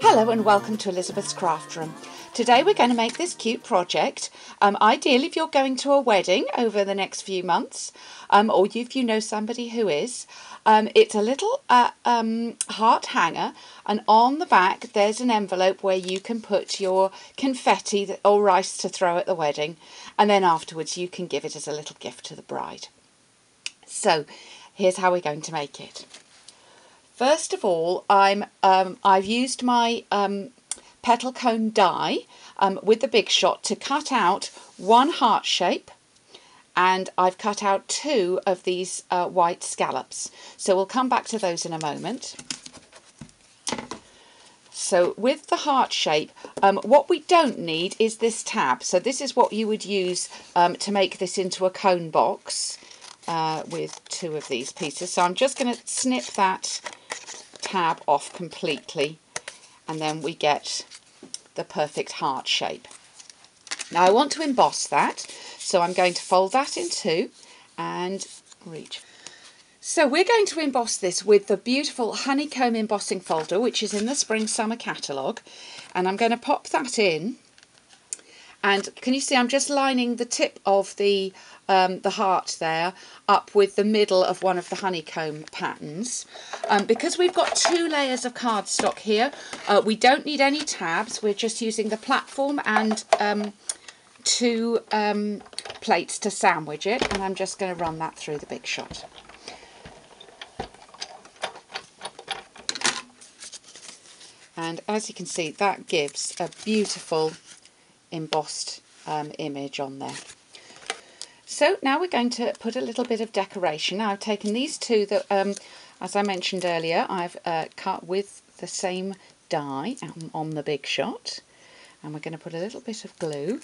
Hello and welcome to Elizabeth's Craft Room. Today we're going to make this cute project. Ideally if you're going to a wedding over the next few months, or if you know somebody who is. It's a little heart hanger, and on the back there's an envelope where you can put your confetti or rice to throw at the wedding, and then afterwards you can give it as a little gift to the bride. So here's how we're going to make it. First of all, I've used my petal cone die with the Big Shot to cut out one heart shape, and I've cut out two of these white scallops. So we'll come back to those in a moment. So with the heart shape, what we don't need is this tab. So this is what you would use to make this into a cone box with two of these pieces. So I'm just going to snip that tab off completely, and then we get the perfect heart shape. Now I want to emboss that, so I'm going to fold that in two and reach. So we're going to emboss this with the beautiful honeycomb embossing folder, which is in the Spring Summer catalogue, and I'm going to pop that in. And can you see I'm just lining the tip of the heart there up with the middle of one of the honeycomb patterns. Because we've got two layers of cardstock here, we don't need any tabs. We're just using the platform and two plates to sandwich it, and I'm just going to run that through the Big Shot. And as you can see, that gives a beautiful embossed image on there. So now we're going to put a little bit of decoration. Now I've taken these two that, as I mentioned earlier, I've cut with the same die on the Big Shot, and we're going to put a little bit of glue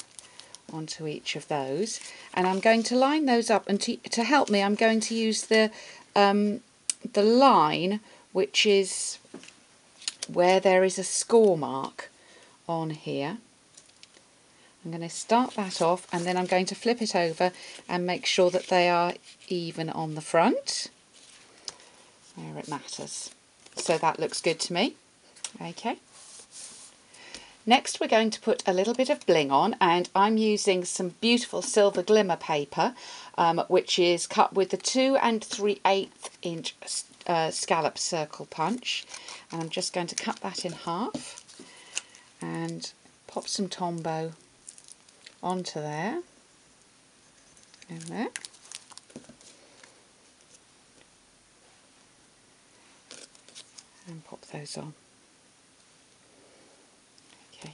onto each of those, and I'm going to line those up, and to help me I'm going to use the line which is where there is a score mark on here. I'm going to start that off, and then I'm going to flip it over and make sure that they are even on the front where it matters. So that looks good to me. Okay. Next we're going to put a little bit of bling on, and I'm using some beautiful silver glimmer paper, which is cut with the 2 3/8 inch scallop circle punch, and I'm just going to cut that in half and pop some Tombow onto there and there. And pop those on. Okay.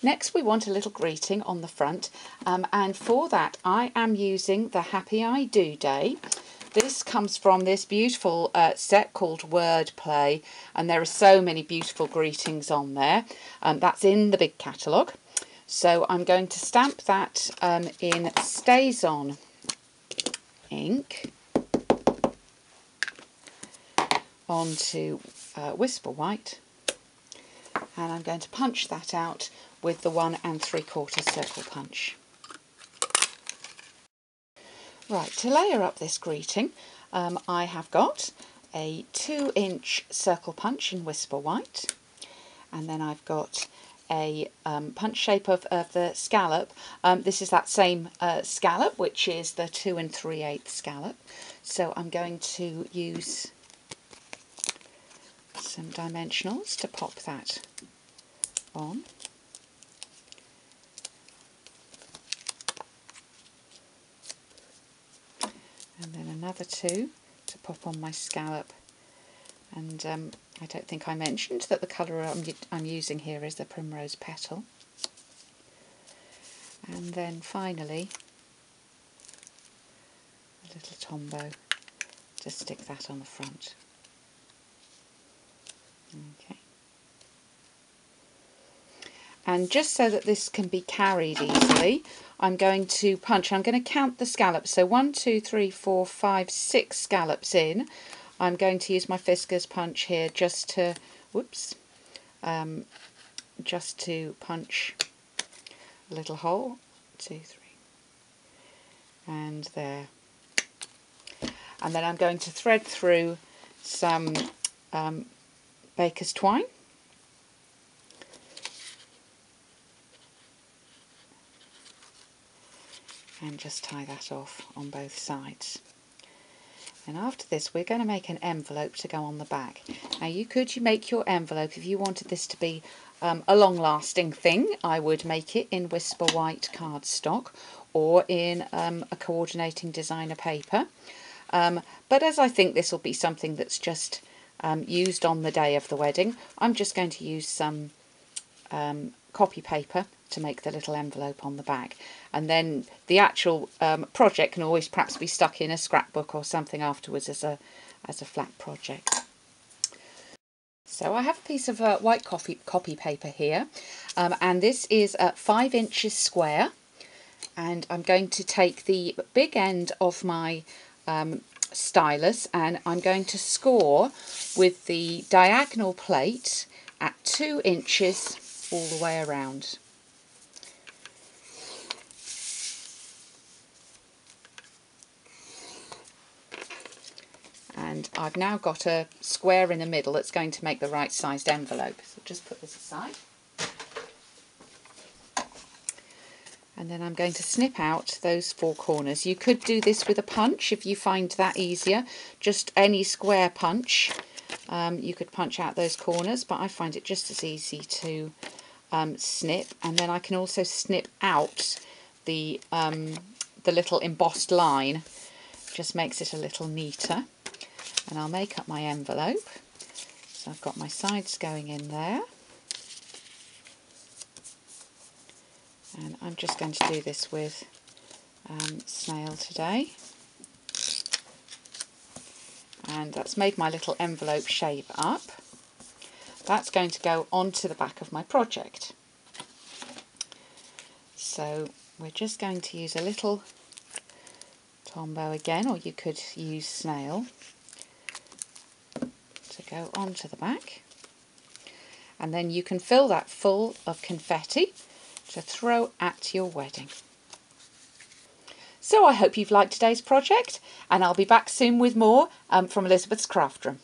Next we want a little greeting on the front, and for that I am using the Happy I Do Day. This comes from this beautiful set called Wordplay, and there are so many beautiful greetings on there. That's in the big catalogue. So I'm going to stamp that in Stays On ink onto Whisper White, and I'm going to punch that out with the 1 3/4 circle punch. Right, to layer up this greeting, I have got a 2-inch circle punch in Whisper White, and then I've got a punch shape of the scallop. This is that same scallop, which is the 2 3/8 scallop. So I'm going to use some dimensionals to pop that on. And then another 2 to pop on my scallop. And I don't think I mentioned that the colour I'm using here is the Primrose Petal. And then finally a little Tombow to stick that on the front. Okay. And just so that this can be carried easily, I'm going to punch. I'm going to count the scallops. So 1, 2, 3, 4, 5, 6 scallops in. I'm going to use my Fiskars punch here just to, just to punch a little hole. 2, 3, and there. And then I'm going to thread through some baker's twine and just tie that off on both sides. And after this we're going to make an envelope to go on the back. Now you make your envelope, if you wanted this to be a long-lasting thing, I would make it in Whisper White cardstock or in a coordinating designer paper. But as I think this will be something that's just used on the day of the wedding, I'm just going to use some copy paper to make the little envelope on the back, and then the actual project can always perhaps be stuck in a scrapbook or something afterwards as a flat project. So I have a piece of white copy paper here, and this is 5 inches square, and I'm going to take the big end of my stylus and I'm going to score with the diagonal plate at 2 inches all the way around. And I've now got a square in the middle that's going to make the right sized envelope. So just put this aside. And then I'm going to snip out those 4 corners. You could do this with a punch if you find that easier. Just any square punch. You could punch out those corners, but I find it just as easy to snip. And then I can also snip out the little embossed line. Just makes it a little neater. And I'll make up my envelope. So I've got my sides going in there. And I'm just going to do this with snail today. And that's made my little envelope shape up. That's going to go onto the back of my project. So we're just going to use a little Tombow again, or you could use snail, to go onto the back. And then you can fill that full of confetti to throw at your wedding. So I hope you've liked today's project, and I'll be back soon with more from Elizabeth's Craft Room.